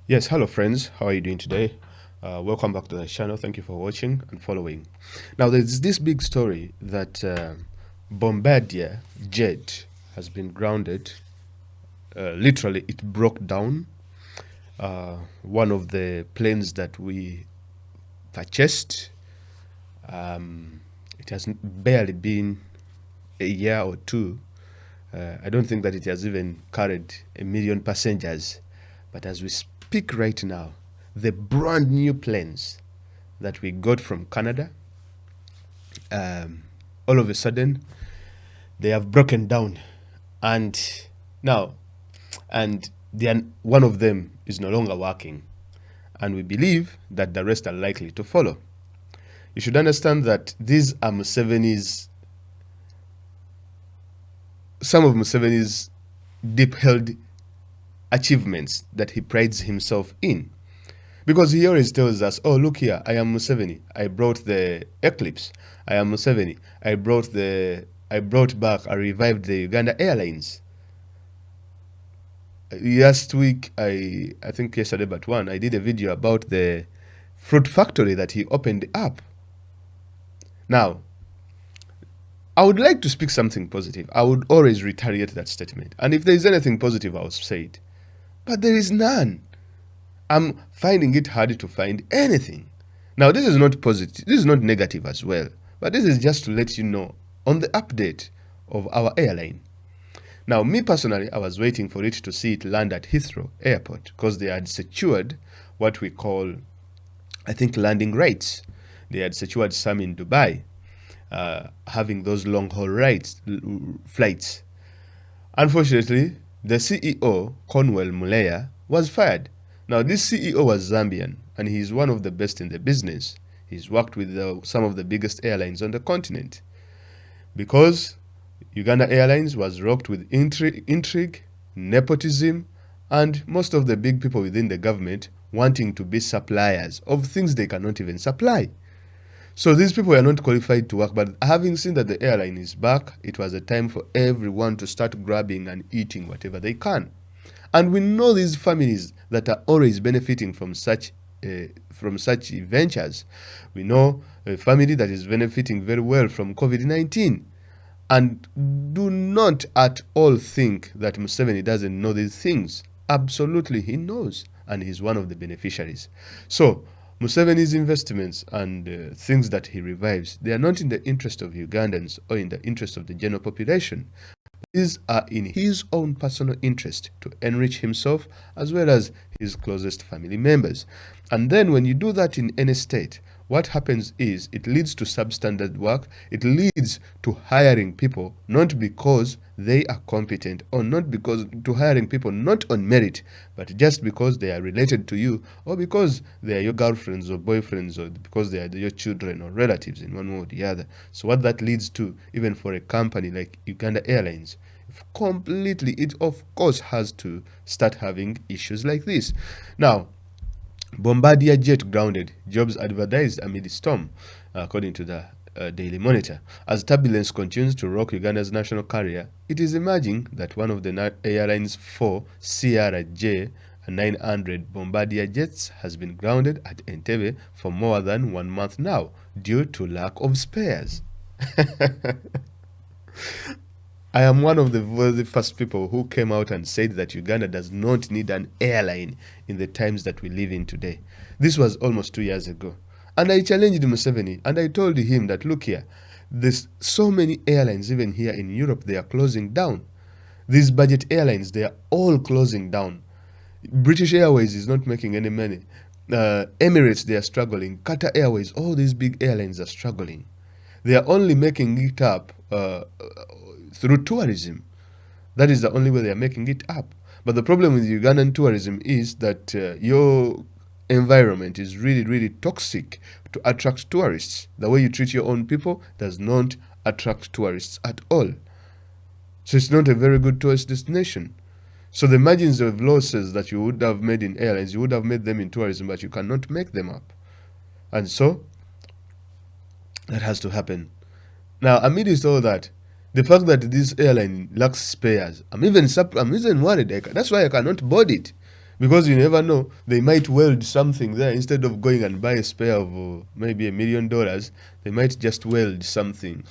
Yes, hello friends. How are you doing today? Welcome back to the channel. Thank you for watching and following. Now, there's this big story that Bombardier jet has been grounded. Literally, it broke down. One of the planes that we purchased. It has barely been a year or two. I don't think that it has even carried 1 million passengers. But as we speak right now, the brand new planes that we got from Canada, um, all of a sudden, they have broken down. And now, one of them is no longer working. And we believe that the rest are likely to follow. You should understand that these are some of Museveni's deep held achievements that he prides himself in. Because he always tells us, oh, look here, I am Museveni. I brought the eclipse. I am Museveni. I brought back, I revived the Uganda Airlines. Last week, I think yesterday but one, I did a video about the fruit factory that he opened up. Now, I would like to speak something positive. I would always reiterate that statement. And if there is anything positive, I will say it. But there is none. I'm finding it hard to find anything. Now, this is not positive, this is not negative as well, but this is just to let you know on the update of our airline. Now, me personally, I was waiting for it to see it land at Heathrow Airport because they had secured what we call, I think, landing rights. They had secured some in Dubai, having those long haul flights. Unfortunately, the CEO, Conwell Muleya, was fired. Now, this CEO was Zambian, and he's one of the best in the business. He's worked with some of the biggest airlines on the continent. Because Uganda Airlines was rocked with intrigue, nepotism, and most of the big people within the government wanting to be suppliers of things they cannot even supply. So these people are not qualified to work, but having seen that the airline is back, it was a time for everyone to start grabbing and eating whatever they can. And we know these families that are always benefiting from such ventures. We know a family that is benefiting very well from COVID-19. And do not at all think that Museveni doesn't know these things. Absolutely, he knows, and he's one of the beneficiaries. So, Museveni's investments and things that he revives, they are not in the interest of Ugandans or in the interest of the general population. These are in his own personal interest to enrich himself as well as his closest family members. And then when you do that in any state, what happens is it leads to substandard work. It leads to hiring people not because they are competent or not because to hiring people not on merit, but just because they are related to you or because they are your girlfriends or boyfriends or because they are your children or relatives in one way or the other. So what that leads to, even for a company like Uganda Airlines, completely, it of course has to start having issues like this. Now, Bombardier jet grounded, jobs advertised amid storm, according to the Daily Monitor. As turbulence continues to rock Uganda's national carrier, it is emerging that one of the airline's four CRJ 900 Bombardier jets has been grounded at Entebbe for more than 1 month now due to lack of spares. I am one of the very first people who came out and said that Uganda does not need an airline in the times that we live in today. This was almost 2 years ago. And I challenged Museveni and I told him that, look here, there's so many airlines, even here in Europe, they are closing down. These budget airlines, they are all closing down. British Airways is not making any money. Emirates, they are struggling. Qatar Airways, all these big airlines are struggling. They are only making it up through tourism. That is the only way they are making it up. But the problem with Ugandan tourism is that your environment is really, really toxic to attract tourists. The way you treat your own people does not attract tourists at all. So it's not a very good tourist destination. So the margins of losses that you would have made in airlines, you would have made them in tourism, but you cannot make them up. And so that has to happen. Now, amidst all that, the fact that this airline lacks spares, I'm even worried. That's why I cannot board it, Because you never know, they might weld something there instead of going and buy a spare of maybe $1 million. They might just weld something.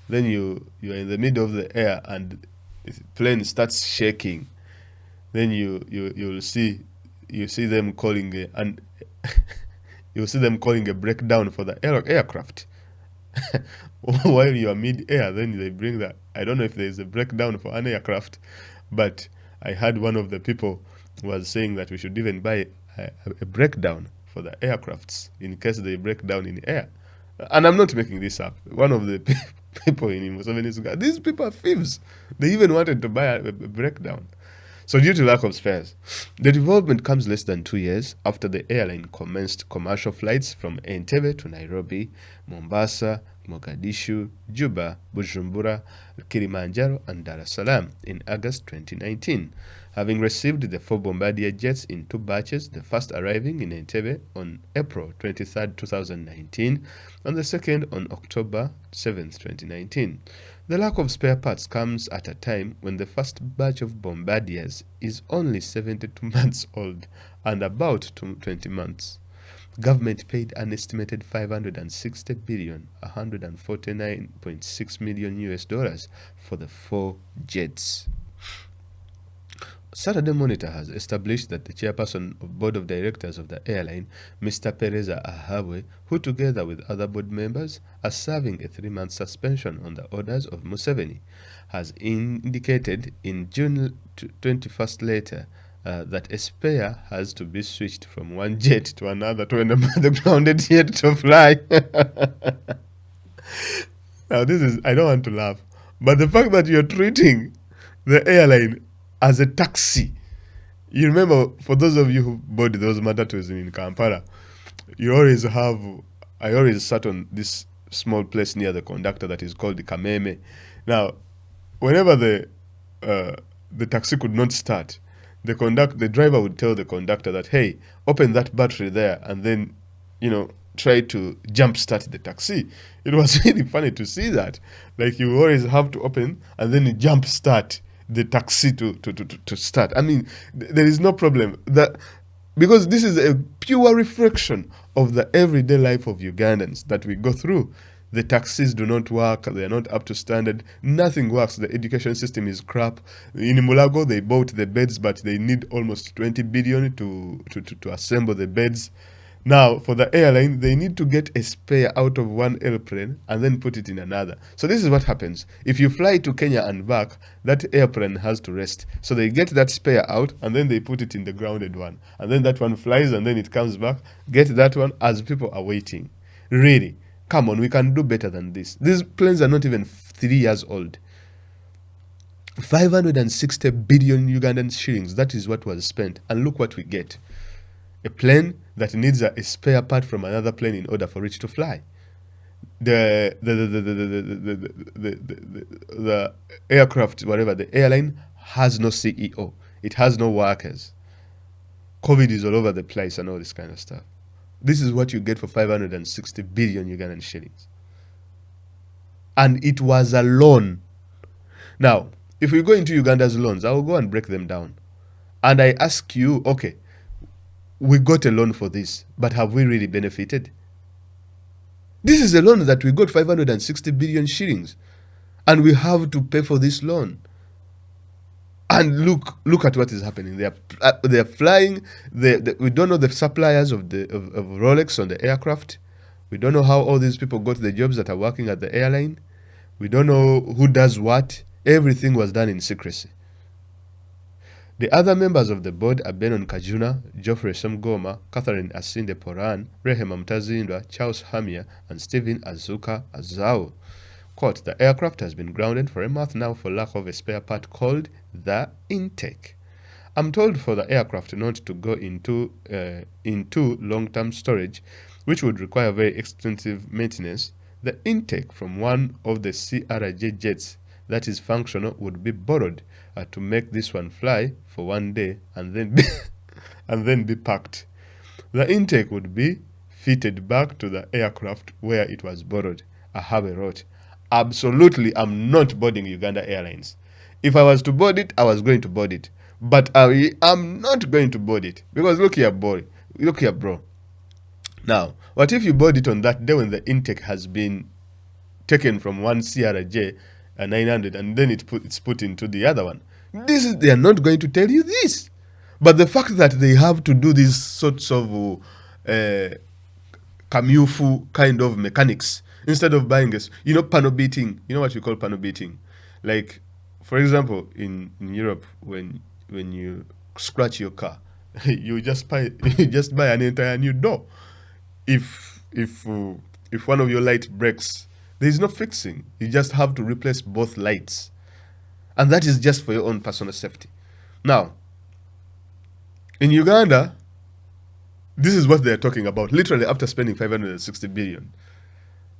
Then you're in the middle of the air and the plane starts shaking. Then you see them calling and you'll see them calling a breakdown for the aircraft. While you are mid-air, then they bring that. I don't know if there is a breakdown for an aircraft, but I heard one of the people was saying that we should even buy a breakdown for the aircrafts in case they break down in air. And I'm not making this up. One of the people in Museveni's got, these people are thieves. They even wanted to buy a breakdown. So due to lack of spares, the development comes less than 2 years after the airline commenced commercial flights from Entebbe to Nairobi, Mombasa, Mogadishu, Juba, Bujumbura, Kilimanjaro, and Dar es Salaam in August 2019, having received the 4 Bombardier jets in 2 batches, the first arriving in Entebbe on April 23, 2019, and the second on October 7, 2019. The lack of spare parts comes at a time when the first batch of Bombardiers is only 72 months old and about 20 months. Government paid an estimated 560 billion, 149.6 million US dollars for the 4 jets. Saturday Monitor has established that the chairperson of board of directors of the airline, Mr. Pereza Ahabwe, who together with other board members are serving a 3-month suspension on the orders of Museveni, has indicated in June 21st letter that a spare has to be switched from one jet to another to enable the grounded jet to fly. Now this is, I don't want to laugh, but the fact that you're treating the airline as a taxi. You remember, for those of you who bought those matatus in Kampala, I always sat on this small place near the conductor that is called the Kameme. Now, whenever the taxi could not start, the driver would tell the conductor that, hey, open that battery there, and then, try to jump start the taxi. It was really funny to see that. Like, you always have to open and then you jump start the taxi to start. I mean, there is no problem because this is a pure reflection of the everyday life of Ugandans that we go through. The taxis do not work, they are not up to standard, nothing works, the education system is crap. In Mulago, they bought the beds, but they need almost 20 billion to assemble the beds. Now, for the airline, they need to get a spare out of one airplane and then put it in another. So this is what happens. If you fly to Kenya and back, that airplane has to rest. So they get that spare out and then they put it in the grounded one. And then that one flies and then it comes back. Get that one as people are waiting. Really, come on, we can do better than this. These planes are not even 3 years old. 560 billion Ugandan shillings, that is what was spent. And look what we get. A plane that needs a spare part from another plane in order for it to fly. The aircraft, whatever, the airline has no CEO. It has no workers. COVID is all over the place and all this kind of stuff. This is what you get for 560 billion Ugandan shillings. And it was a loan. Now, if we go into Uganda's loans, I will go and break them down. And I ask you, okay, we got a loan for this, but have we really benefited? This is a loan that we got 560 billion shillings, and we have to pay for this loan. And look at what is happening. They are flying. We don't know the suppliers of Rolex on the aircraft. We don't know how all these people got the jobs that are working at the airline. We don't know who does what. Everything was done in secrecy. The other members of the board are Benon Kajuna, Geoffrey Semgoma, Catherine Asinde Poran, Rehema Mtazindwa, Charles Hamia, and Stephen Azuka Azao. Quote, the aircraft has been grounded for a month now for lack of a spare part called the intake. I'm told for the aircraft not to go into long-term storage, which would require very extensive maintenance. The intake from one of the CRJ jets that is functional would be borrowed to make this one fly for 1 day and then be packed. The intake would be fitted back to the aircraft where it was borrowed. Ahabe wrote, absolutely, I'm not boarding Uganda Airlines. If I was to board it, I was going to board it. But I'm not going to board it because look here, boy. Look here, bro. Now, what if you board it on that day when the intake has been taken from one CRJ 900 and then it's put into the other one? They are not going to tell you this. But the fact that they have to do these sorts of kamufu kind of mechanics instead of buying this, panel beating. You know what you call panel beating? Like, for example, in Europe, when you scratch your car, you just buy an entire new door. If one of your light breaks, there is no fixing. You just have to replace both lights, and that is just for your own personal safety. Now, in Uganda, this is what they are talking about. Literally, after spending 560 billion,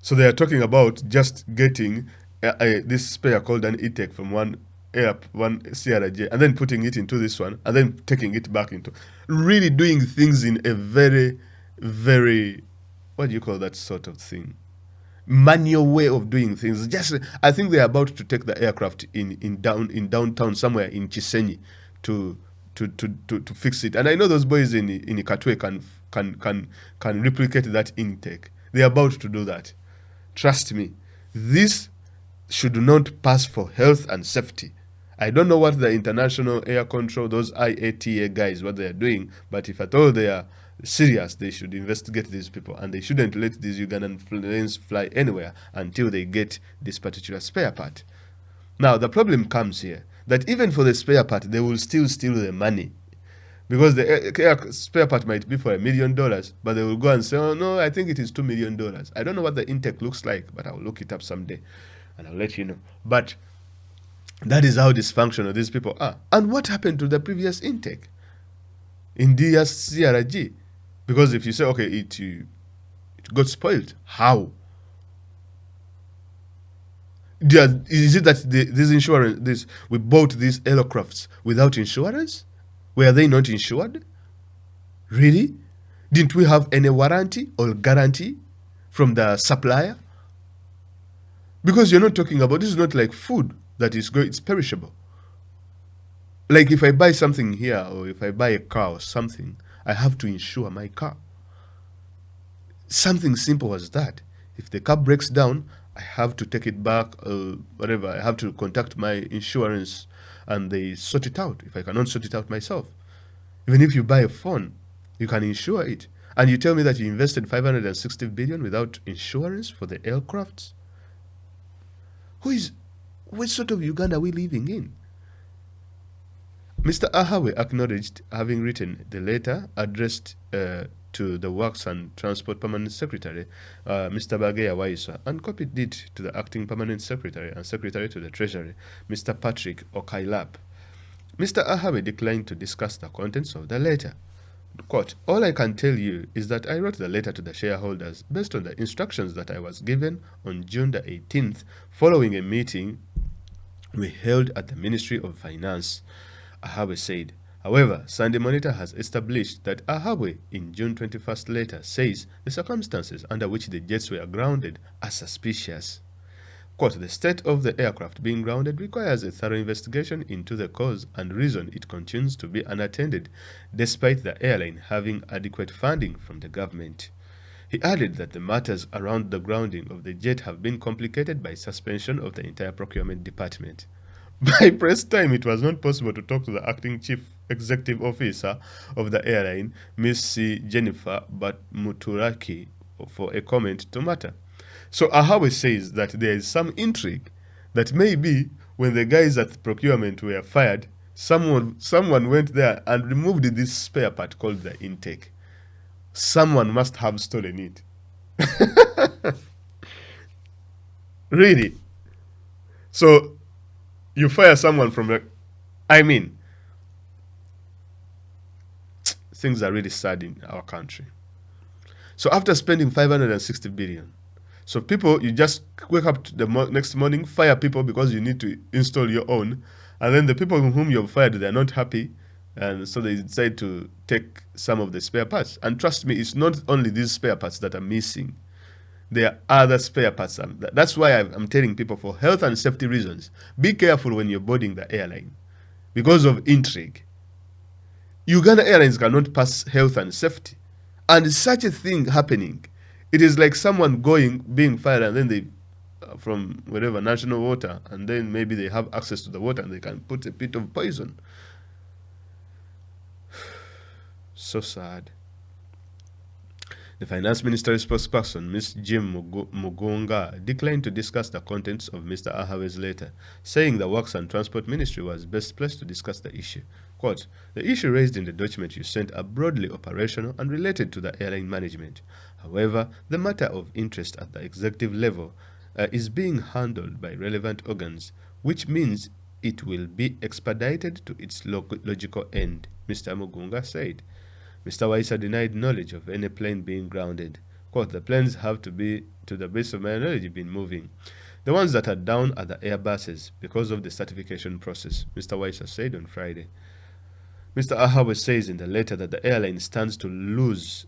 so they are talking about just getting this spare called an e-tech from one CRJ and then putting it into this one and then taking it back into really doing things in a very, very, what do you call that sort of thing? Manual way of doing things. Just, I think they're about to take the aircraft in downtown somewhere in Chisenyi to fix it. And I know those boys in Ikatwe can replicate that intake. They're about to do that. Trust me, this should not pass for health and safety. I don't know what the international air control, those IATA guys, what they are doing, but if at all they are serious, they should investigate these people, and they shouldn't let these Ugandan planes fly anywhere until they get this particular spare part. Now, the problem comes here, that even for the spare part, they will still steal the money. Because the spare part might be for $1 million, but they will go and say, oh no, I think it is $2 million. I don't know what the intake looks like, but I'll look it up someday and I'll let you know. But that is how dysfunctional these people are. And what happened to the previous intake in DSCRG? Because if you say, okay, it got spoiled, how? Is it that this insurance, we bought these aircrafts without insurance? Were they not insured? Really? Didn't we have any warranty or guarantee from the supplier? Because you're not talking about, this is not like food that it's perishable. Like if I buy something here or if I buy a car or something, I have to insure my car. Something simple as that. If the car breaks down, I have to take it back, whatever. I have to contact my insurance and they sort it out if I cannot sort it out myself. Even if you buy a phone, you can insure it. And you tell me that you invested 560 billion without insurance for the aircrafts? What sort of Uganda are we living in? Mr. Ahawe acknowledged having written the letter addressed to the Works and Transport Permanent Secretary, Mr. Bageya Waisa, and copied it to the Acting Permanent Secretary and Secretary to the Treasury, Mr. Patrick Okailap. Mr. Ahawe declined to discuss the contents of the letter. Quote, all I can tell you is that I wrote the letter to the shareholders based on the instructions that I was given on June the 18th following a meeting we held at the Ministry of Finance, Ahawe said. However, Sunday Monitor has established that Ahawe, in June 21st letter, says the circumstances under which the jets were grounded are suspicious. Quote, the state of the aircraft being grounded requires a thorough investigation into the cause and reason it continues to be unattended, despite the airline having adequate funding from the government. He added that the matters around the grounding of the jet have been complicated by suspension of the entire procurement department. By press time, it was not possible to talk to the acting chief executive officer of the airline, Miss C. Jennifer Muturaki, for a comment to matter. So Ahawe says that there is some intrigue that maybe when the guys at procurement were fired, someone went there and removed this spare part called the intake. Someone must have stolen it. Really? So you fire someone from the... I mean, things are really sad in our country. So after spending 560 billion, so people, you just wake up the next morning, fire people because you need to install your own, and then the people whom you've fired, they're not happy, and so they decide to take some of the spare parts. And trust me, it's not only these spare parts that are missing. There are other spare parts. That's why I'm telling people, for health and safety reasons, be careful when you're boarding the airline because of intrigue. Uganda Airlines cannot pass health and safety. And such a thing happening, it is like someone being fired, and then they, from whatever, national water, and then maybe they have access to the water and they can put a bit of poison. So sad. The finance ministry spokesperson, Ms. Jim Mugunga, declined to discuss the contents of Mr. Ahawe's letter, saying the Works and Transport Ministry was best placed to discuss the issue. Quote, the issue raised in the document you sent are broadly operational and related to the airline management. However, the matter of interest at the executive level is being handled by relevant organs, which means it will be expedited to its logical end, Mr. Mugunga said. Mr. Waisa denied knowledge of any plane being grounded. Quote, the planes have to the best of my knowledge, been moving. The ones that are down are the Airbuses because of the certification process, Mr. Waisa said on Friday. Mr. Ahawe says in the letter that the airline stands to lose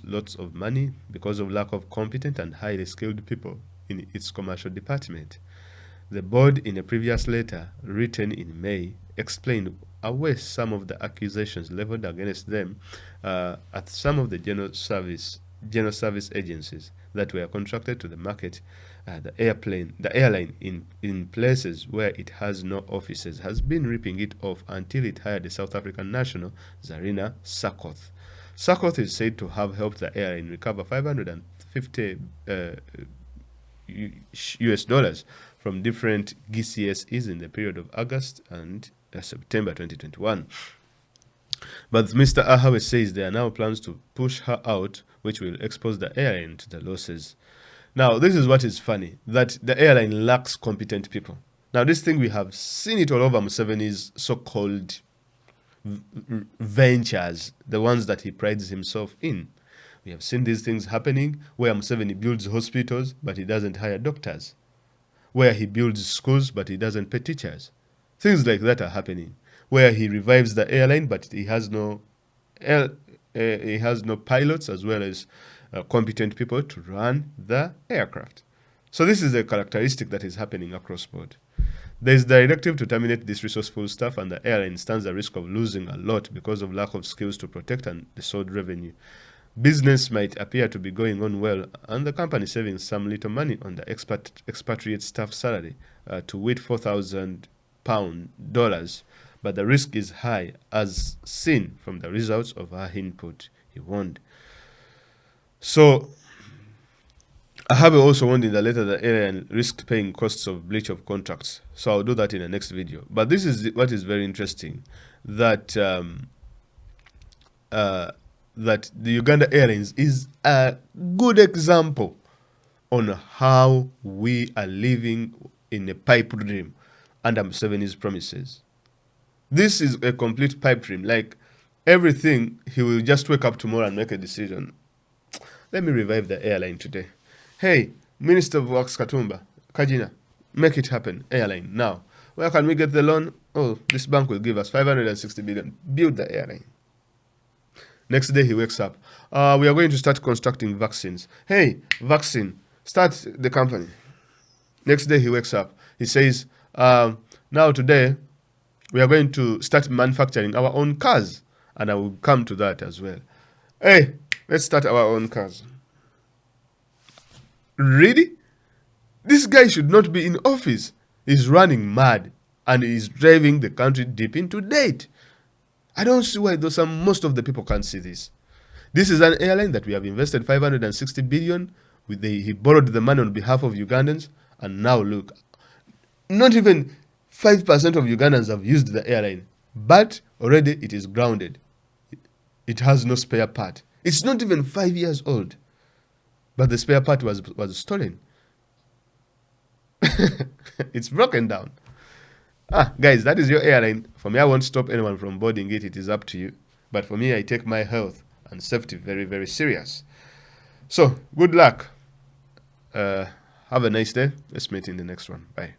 lots of money because of lack of competent and highly skilled people in its commercial department. The board, in a previous letter written in May, explained away some of the accusations leveled against them at some of the general service agencies that were contracted to the market. The airline in places where it has no offices has been ripping it off until it hired the South African national, Zarina Sakoth. Sakoth is said to have helped the airline recover $550 US dollars from different GCSEs in the period of August and September 2021. But Mr. Ahawe says there are now plans to push her out, which will expose the airline to the losses. Now, this is what is funny, that the airline lacks competent people. Now, this thing, we have seen it all over Museveni's so-called ventures, the ones that he prides himself in. We have seen these things happening where Museveni builds hospitals, but he doesn't hire doctors. Where he builds schools, but he doesn't pay teachers. Things like that are happening. Where he revives the airline, but he has no pilots as well as competent people to run the aircraft. So this is a characteristic that is happening across board. There is the directive to terminate this resourceful staff, and the airline stands the risk of losing a lot because of lack of skills to protect and the sold revenue. Business might appear to be going on well, and the company saving some little money on the expatriate staff salary to wit $4,000, but the risk is high, as seen from the results of our input, he warned. So, Ahawe also warned in the letter that airline risked paying costs of breach of contracts. So I'll do that in the next video. But this is what is very interesting, that that the Uganda Airlines is a good example on how we are living in a pipe dream under Museveni's promises. This is a complete pipe dream. Like, everything, he will just wake up tomorrow and make a decision. Let me revive the airline today. Hey, Minister of Works Katumba, Kajina, make it happen, airline, now. Where can we get the loan? Oh, this bank will give us 560 billion. Build the airline. Next day he wakes up. We are going to start constructing vaccines. Hey, vaccine, start the company. Next day he wakes up. He says, now today we are going to start manufacturing our own cars. And I will come to that as well. Hey, let's start our own cars. Really? This guy should not be in office. He's running mad and he's driving the country deep into debt. I don't see why most of the people can't see this. This is an airline that we have invested 560 billion. He borrowed the money on behalf of Ugandans, and now look, not even 5% of Ugandans have used the airline, but already it is grounded. It has no spare part. It's not even 5 years old, but the spare part was stolen. It's broken down. Guys, that is your airline. For me, I won't stop anyone from boarding it. It is up to you. But for me, I take my health and safety very, very serious. So, good luck. Have a nice day. Let's meet in the next one. Bye.